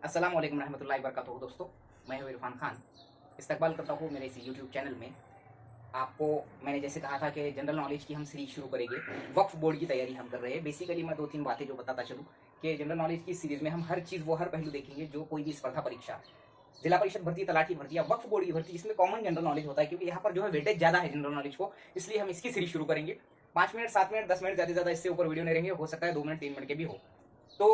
अस्सलाम वालेकुम रहमतुल्लाहि वबरकातुहू। दोस्तों, मैं हूँ इरफान खान। इस्तकबाल करता हूँ मेरे इस यूट्यूब चैनल में। आपको मैंने जैसे कहा था कि जनरल नॉलेज की हम सीरीज शुरू करेंगे। वक्फ बोर्ड की तैयारी हम कर रहे हैं। बेसिकली मैं दो तीन बातें जो बताता चलूँ कि जनरल नॉलेज की सीरीज में हम हर चीज़ वो हर पहलू देखेंगे जो कोई भी स्पर्धा परीक्षा, जिला परिषद भर्ती, तलाठी भर्ती या वक्फ बोर्ड की भर्ती जिसमें कॉमन जनरल नॉलेज होता है, क्योंकि यहाँ पर जो है वेटेज ज़्यादा है जनरल नॉलेज को, इसलिए हम इसकी सीरीज शुरू करेंगे। 5 मिनट, 7 मिनट, 10 मिनट, ज़्यादा से ज़्यादा इससे ऊपर वीडियो नहीं रहेंगे। हो सकता है 2 मिनट 3 मिनट के भी हो। तो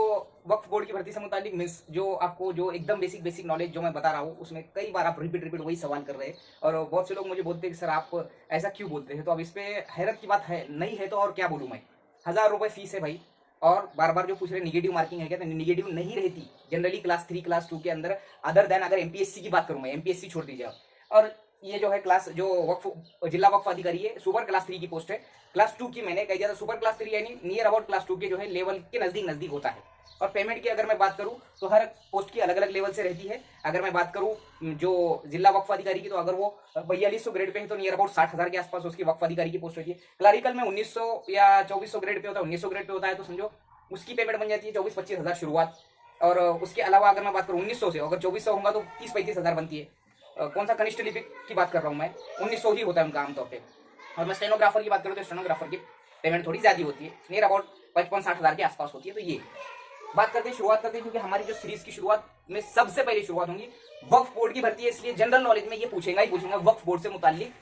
वक्फ बोर्ड की भर्ती से मुतालिक मीन्स जो आपको जो एकदम बेसिक बेसिक नॉलेज जो मैं बता रहा हूँ, उसमें कई बार आप रिपीट रिपीट वही सवाल कर रहे हैं। और बहुत से लोग मुझे बोलते हैं कि सर आप ऐसा क्यों बोलते हैं। तो अब इस पे हैरत की बात है नहीं है तो और क्या बोलूँ मैं। 1000 रुपये फीस है भाई, और बार बार जो पूछ रहे निगेटिव मार्किंग है क्या, तो निगेटिव नहीं रहती जनरली क्लास 3 क्लास 2 के अंदर। अदर देन अगर एमपीएससी की बात करूँ मैं, एमपीएससी छोड़ दीजिए आप। और ये जो है क्लास जो वक्फ जिला वक्फ अधिकारी है, सुपर क्लास 3 की पोस्ट है। क्लास 2 की मैंने कह दिया था, सुपर क्लास 3 यानी नियर अबाउट क्लास 2 के जो है लेवल के नजदीक नजदीक होता है। और पेमेंट की अगर मैं बात करूं तो हर पोस्ट की अलग अलग लेवल से रहती है। अगर मैं बात करूं जो जिला वक्फ अधिकारी की, तो अगर वो 4200 ग्रेड पे है तो नियर अबाउट 60,000 के आसपास उसकी वक्फ अधिकारी की पोस्ट रहती है। क्लरिकल में 1900 या 2400 ग्रेड पे होता है, 1900 ग्रेड पे होता है, तो समझो उसकी पेमेंट बन जाती है 24-25 हज़ार शुरुआत। और उसके अलावा अगर मैं बात करूँ 1900 से, अगर 2400 होगा तो 30-35 हज़ार बनती है। कौन सा कनिष्ठ लिपिक की बात कर रहा हूँ मैं, 1900 ही होता है उनका आमतौर पर। और मैं स्टेनोग्राफर की बात करूँ तो स्टेनोग्राफर की पेमेंट थोड़ी ज्यादा होती है, नियर अबाउट 55-60 हज़ार के आसपास होती है। तो ये बात करते हैं, शुरुआत करते हैं, क्योंकि हमारी जो सीरीज की शुरुआत में सबसे पहले शुरुआत होगी वक्फ बोर्ड की भर्ती है, इसलिए जनरल नॉलेज में ये पूछेगा ही पूछेगा वक्फ बोर्ड से मुताल्लिक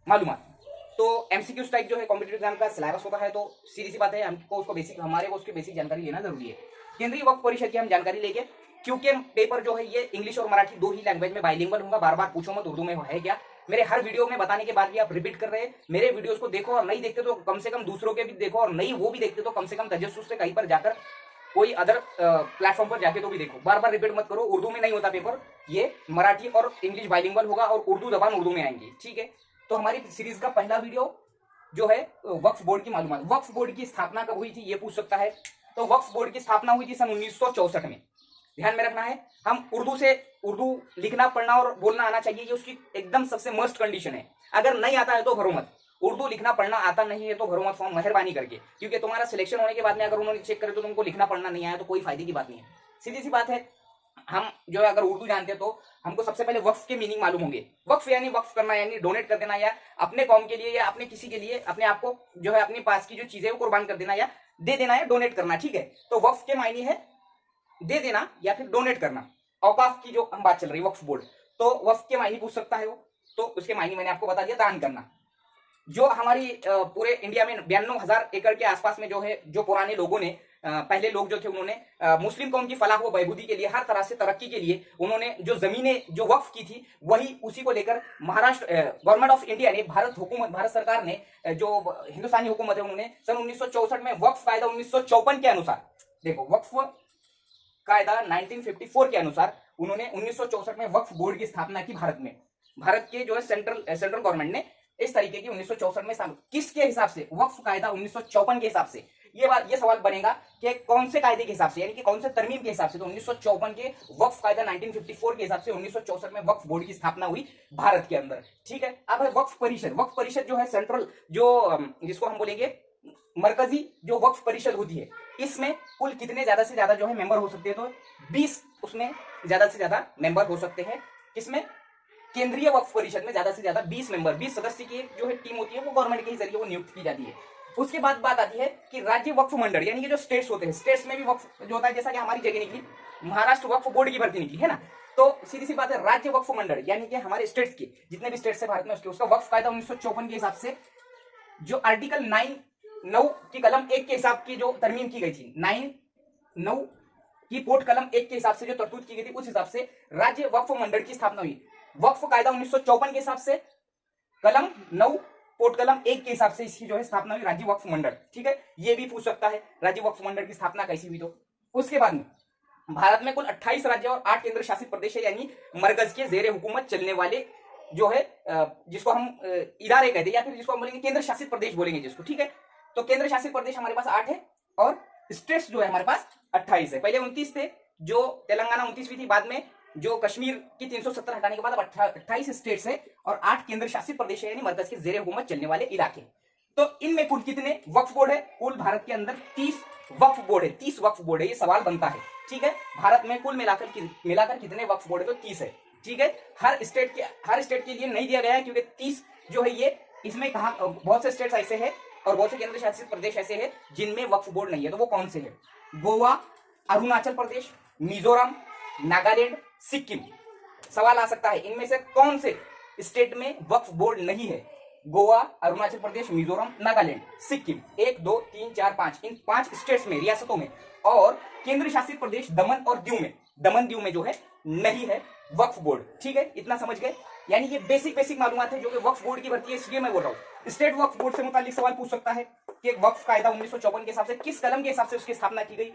मालूमात। तो एमसीक्यूज टाइप जो है कॉम्पिटेटिव एग्जाम का सिलेबस होता है, तो सीधी सी बात है हमको उसको बेसिक, हमारे को उसकी बेसिक जानकारी लेना जरूरी है। केंद्रीय वक्फ परिषद की हम जानकारी लेंगे, क्योंकि पेपर जो है ये इंग्लिश और मराठी दो ही लैंग्वेज में बाइलिंगुअल होगा। बार बार पूछो मत उर्दू में है क्या। मेरे हर वीडियो में बताने के बाद भी आप रिपीट कर रहे हैं। मेरे वीडियोस को देखो, और नहीं देखते तो कम से कम दूसरों के भी देखो, और नहीं वो भी देखते तो कम से कम तजस्सुस से कहीं पर जाकर कोई अदर प्लेटफॉर्म पर जाके तो भी देखो। बार बार रिपीट मत करो। उर्दू में नहीं होता पेपर, ये मराठी और इंग्लिश बाइलिंगुअल होगा, और उर्दू जबान उर्दू में आएंगी, ठीक है। तो हमारी सीरीज का पहला वीडियो जो है वक्फ बोर्ड की मालूमात। वक्फ बोर्ड की स्थापना कब हुई थी ये पूछ सकता है। तो वक्फ बोर्ड की स्थापना हुई थी सन 1964 में। ध्यान में रखना है, हम उर्दू लिखना पढ़ना और बोलना आना चाहिए, ये उसकी एकदम सबसे मस्ट कंडीशन है। अगर नहीं आता है तो भरो मत। उर्दू लिखना पढ़ना आता नहीं है तो भरो मत फॉर्म, मेहरबानी करके, क्योंकि तुम्हारा सिलेक्शन होने के बाद में अगर उन्होंने चेक करे तो तुमको लिखना पढ़ना नहीं आया तो कोई फायदे की बात नहीं है। सीधी सी बात है, हम जो है अगर उर्दू जानते हैं तो हमको सबसे पहले वक्फ के मीनिंग मालूम होंगे। वक्फ यानी वक्फ करना, यानी डोनेट कर देना, या अपने कौम के लिए या अपने किसी के लिए अपने आप को जो है अपने पास की जो चीजें वो कुर्बान कर देना या दे देना या डोनेट करना, ठीक है। तो वक्फ के मायने है दे देना या फिर डोनेट करना। औकाफ की जो हम बात चल रही है वक्फ बोर्ड, तो वक्फ के मायने पूछ सकता है वो, तो उसके मायने मैंने आपको बता दिया, दान करना। जो हमारी पूरे इंडिया में 92,000 एकड़ के आसपास में जो है, जो पुराने लोगों ने पहले लोग जो थे उन्होंने मुस्लिम कौम की फलाह व बहबूदी के लिए, हर तरह से तरक्की के लिए उन्होंने जो जमीनें जो वक्फ की थी, वही उसी को लेकर महाराष्ट्र गवर्नमेंट ऑफ इंडिया ने, भारत सरकार ने, जो हिंदुस्तानी हुकूमत है, उन्होंने सन 1964 में वक्फ कायदा 1954 के अनुसार, देखो वक्फ कायदा 1954 के अनुसार उन्होंने 1964 में वक्फ बोर्ड की स्थापना की भारत में। भारत के जो है सेंट्रल गवर्नमेंट ने इस तरीके की 1964 में किसके हिसाब से, वक्फ कायदा 1954 के हिसाब से। ये सवाल बनेगा कि कौन से कायदे के हिसाब से, यानी कि कौन से तरमीम के हिसाब से। तो 1954 के वक्फ कायदा 1954 के हिसाब से 1964 में वक्फ बोर्ड की स्थापना हुई भारत के अंदर, ठीक है। अब है वक्फ परिषद। वक्फ परिषद जो है सेंट्रल, जो जिसको हम बोलेंगे मरकजी जो वक्फ परिषद होती है, इसमें कुल कितने ज्यादा से ज्यादा जो है मेंबर हो सकते हैं, तो 20 उसमें ज्यादा से ज्यादा मेंबर हो सकते हैं। किसमें, केंद्रीय वक्फ परिषद में ज्यादा से ज्यादा 20 मेंबर, 20 सदस्य की जो है टीम होती है, वो गवर्नमेंट के जरिए वो नियुक्त की जाती है। उसके बाद बात आती है कि राज्य वक्फ मंडल, यानी कि जो स्टेट्स होते हैं, स्टेट्स में भी वक्फ जो होता है, जैसा कि हमारी जगह निकली महाराष्ट्र वक्फ बोर्ड की भर्ती निकली है ना, तो सीधी सी बात है राज्य वक्फ मंडल यानी कि हमारे स्टेट्स की जितने भी स्टेट्स है भारत में, उसका वक्फ कायदा 1954 के हिसाब से जो आर्टिकल 9 की कलम 1 के हिसाब की जो तरमीम की गई थी, 9 की पोर्ट कलम 1 के हिसाब से जो तरतूद की गई थी, उस हिसाब से राज्य वक्फ मंडल की स्थापना हुई। वक्फ कायदा 1954 के हिसाब से कलम 9 पोर्ट कलम 1 के हिसाब से इसकी जो है स्थापना हुई राज्य वक्फ मंडल, ठीक है। ये भी पूछ सकता है राज्य वक्फ मंडल की स्थापना कैसी हुई। तो उसके बाद में भारत में कुल 28 राज्य और 8 केंद्र शासित प्रदेश है, यानी मरकज के जेर हुकूमत चलने वाले जो है जिसको हम इदारे कहते हैं, या फिर जिसको हम बोलेंगे केंद्र शासित प्रदेश बोलेंगे जिसको, ठीक है। तो केंद्र शासित प्रदेश हमारे पास 8 है और स्टेट्स जो है हमारे पास 28 है। पहले 29 थे, जो तेलंगाना 29वीं थी, बाद में जो कश्मीर की 370 हटाने के बाद अब 28 स्टेट्स है और 8 केंद्र शासित प्रदेश है, यानी मरकज के जेर हुकूमत चलने वाले इलाके। तो इनमें कुल कितने वक्फ बोर्ड है, कुल भारत के अंदर 30 वक्फ बोर्ड है, 30 वक्फ बोर्ड है, ये सवाल बनता है, ठीक है। भारत में कुल मिलाकर कितने वक्फ बोर्ड है, तो 30 है, ठीक है। हर स्टेट के लिए नहीं दिया गया है, क्योंकि 30 जो है ये इसमें कहा, बहुत से स्टेट्स ऐसे हैं और बहुत से केंद्र शासित प्रदेश ऐसे हैं जिनमें वक्फ बोर्ड नहीं है। तो वो कौन से हैं? गोवा, अरुणाचल प्रदेश, मिजोरम, नागालैंड, सिक्किम। सवाल आ सकता है इनमें से कौन से स्टेट में वक्फ बोर्ड नहीं है? गोवा, अरुणाचल प्रदेश, मिजोरम, नागालैंड, सिक्किम। 1 2 3 4 5, इन 5 स्टेट्स में, रियासतों में। और केंद्र शासित प्रदेश दमन और दीव में, जो है नहीं है वक्फ बोर्ड, ठीक है। इतना समझ गए? यानी ये बेसिक मालूमात है जो कि वक्फ बोर्ड की भर्ती है, इसलिए मैं बोल रहा हूँ। स्टेट वक्फ बोर्ड से मुतालिक सवाल पूछ सकता है कि वक्फ कायदा 1954 के हिसाब से किस कलम के हिसाब से उसकी स्थापना की गई?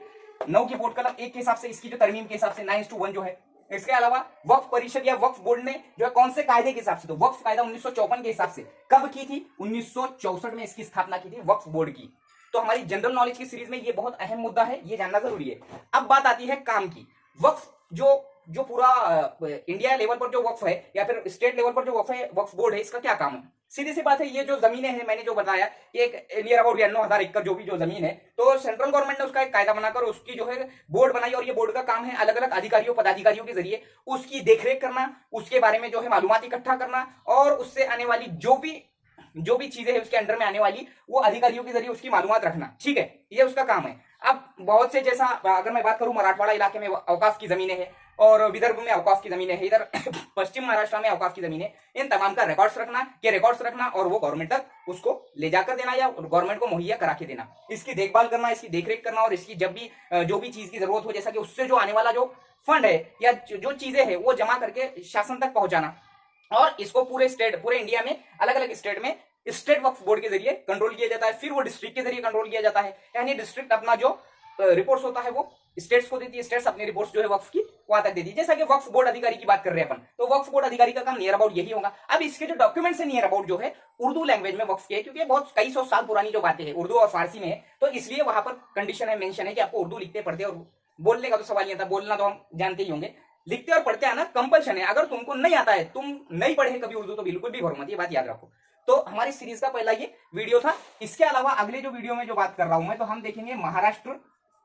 9 की बोर्ड कलम 1 के हिसाब से, इसकी जो तरमीम के हिसाब से 9:1 जो है। इसके अलावा वक्फ परिषद या वक्फ बोर्ड ने जो है कौन से कायदे के हिसाब से, तो वक्फ कायदा 1954 के हिसाब से कब की थी? 1964 में इसकी स्थापना की थी वक्फ बोर्ड की। तो हमारी जनरल नॉलेज की सीरीज में ये बहुत अहम मुद्दा है, ये जानना जरूरी है। अब बात आती है काम की। वक्फ जो पूरा इंडिया लेवल पर जो वक्फ है या फिर स्टेट लेवल पर जो वक्फ है, वक्फ बोर्ड है, इसका क्या काम है? सीधी सी बात है, ये जो जमीनें हैं, मैंने जो बताया कि एक नियर अबाउट 92,000 एकड़ जो भी जो जमीन है, तो सेंट्रल गवर्नमेंट ने उसका एक कायदा बनाकर उसकी जो है बोर्ड बनाई, और ये बोर्ड का काम है अलग अलग अधिकारियों पदाधिकारियों के जरिए उसकी देखरेख करना, उसके बारे में जो है मालूमात इकट्ठा करना, और उससे आने वाली जो भी चीजें है उसके अंडर में आने वाली, वो अधिकारियों के जरिए उसकी मालूमात रखना, ठीक है। ये उसका काम है। अब बहुत से, जैसा अगर मैं बात करूं, मराठवाड़ा इलाके में अवकाश की जमीनें हैं, और विदर्भ में अवकाश की जमीनें हैं, इधर पश्चिम महाराष्ट्र में अवकाश की जमीनें, इन तमाम का रिकॉर्ड्स रखना और वो गवर्नमेंट तक उसको ले जाकर देना या गवर्नमेंट को मुहैया करा के देना, इसकी देखभाल करना, इसकी देखरेख करना, और इसकी जब भी जो भी चीज की जरूरत हो, जैसा कि उससे जो आने वाला जो फंड है या जो चीजें है वो जमा करके शासन तक पहुंचाना। और इसको पूरे इंडिया में अलग अलग स्टेट में स्टेट वक्फ बोर्ड के जरिए कंट्रोल किया जाता है, फिर वो डिस्ट्रिक्ट के जरिए कंट्रोल किया जाता है। यानी डिस्ट्रिक्ट अपना जो रिपोर्ट्स होता है वो स्टेट्स को देती है, स्टेट्स अपनी रिपोर्ट्स जो है वक्फ की वहां तक देती है। जैसा कि वक्फ बोर्ड अधिकारी की बात कर रहे हैं अपन, तो वक्फ बोर्ड अधिकारी का काम नियर अबाउट यही होगा। अब इसके जो डॉक्यूमेंट्स है नियर अबाउट जो है उर्दू लैंग्वेज में वक्फ के है, क्योंकि बहुत कई सौ साल पुरानी जो बातें हैं उर्दू और फारसी में है, तो इसलिए वहां पर कंडीशन है, मेंशन है कि आपको उर्दू लिखते पढ़ते और बोलने का तो सवाल नहीं आता, बोलना तो हम जानते ही होंगे, लिखते और पढ़ते आना कंपल्शन है। अगर तुमको नहीं आता है, तुम नहीं पढ़े कभी उर्दू, तो बिल्कुल भी भरो मत, ये बात याद रखो। तो हमारी सीरीज का पहला ये वीडियो था। इसके अलावा अगले जो वीडियो में जो बात कर रहा हूं मैं, तो हम देखेंगे महाराष्ट्र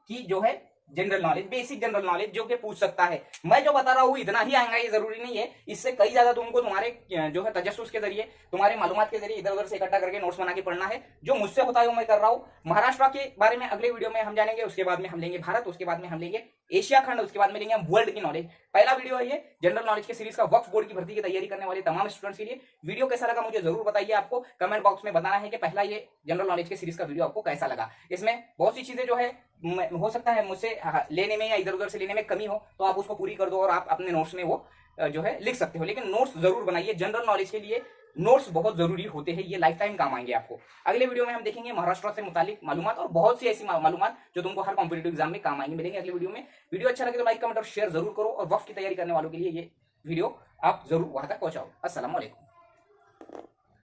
की जो है general knowledge, basic general knowledge, जो कि पूछ सकता है। मैं जो बता रहा हूँ इतना ही आएगा ये जरूरी नहीं है, इससे कई ज्यादा तुमको तुम्हारे जो है तजस्सुस के जरिए, तुम्हारे मालूमात के जरिए इधर उधर से इकट्ठा करके नोट्स बना के पढ़ना है। जो मुझसे होता है वो मैं कर रहा हूँ। महाराष्ट्र के बारे में अगले वीडियो में हम जानेंगे, उसके बाद में हम लेंगे भारत, उसके बाद में हम लेंगे एशिया खंड, उसके बाद में लेंगे हम वर्ल्ड की नॉलेज। पहला वीडियो है ये जनरल नॉलेज के सीरीज का, वक्फ बोर्ड की भर्ती की तैयारी करने वाले तमाम स्टूडेंट्स के लिए। वीडियो कैसा लगा मुझे जरूर बताइए, आपको कमेंट बॉक्स में बताना है कि पहला ये जनरल नॉलेज के सीरीज का वीडियो आपको कैसा लगा। इसमें बहुत सी चीजें जो है हो सकता है मुझसे लेने में या इधर उधर से लेने में कमी हो, तो आप उसको पूरी कर दो और आप अपने नोट्स में वो जो है लिख सकते हो। लेकिन नोट्स जरूर बनाइए, जनरल नॉलेज के लिए नोट्स बहुत जरूरी होते हैं, ये लाइफ टाइम काम आएंगे आपको। अगले वीडियो में हम देखेंगे महाराष्ट्र से मुतालिक मालूमात और बहुत सी ऐसी मालूमात जो तुमको हर कॉम्पिटिटिव एग्जाम में काम आएंगे। मिलेंगे अगले वीडियो में। वीडियो अच्छा लगे तो लाइक कमेंट और शेयर जरूर करो, और वक्फ की तैयारी करने वालों के लिए ये वीडियो आप जरूर वहां तक पहुंचाओ। अस्सलाम वालेकुम।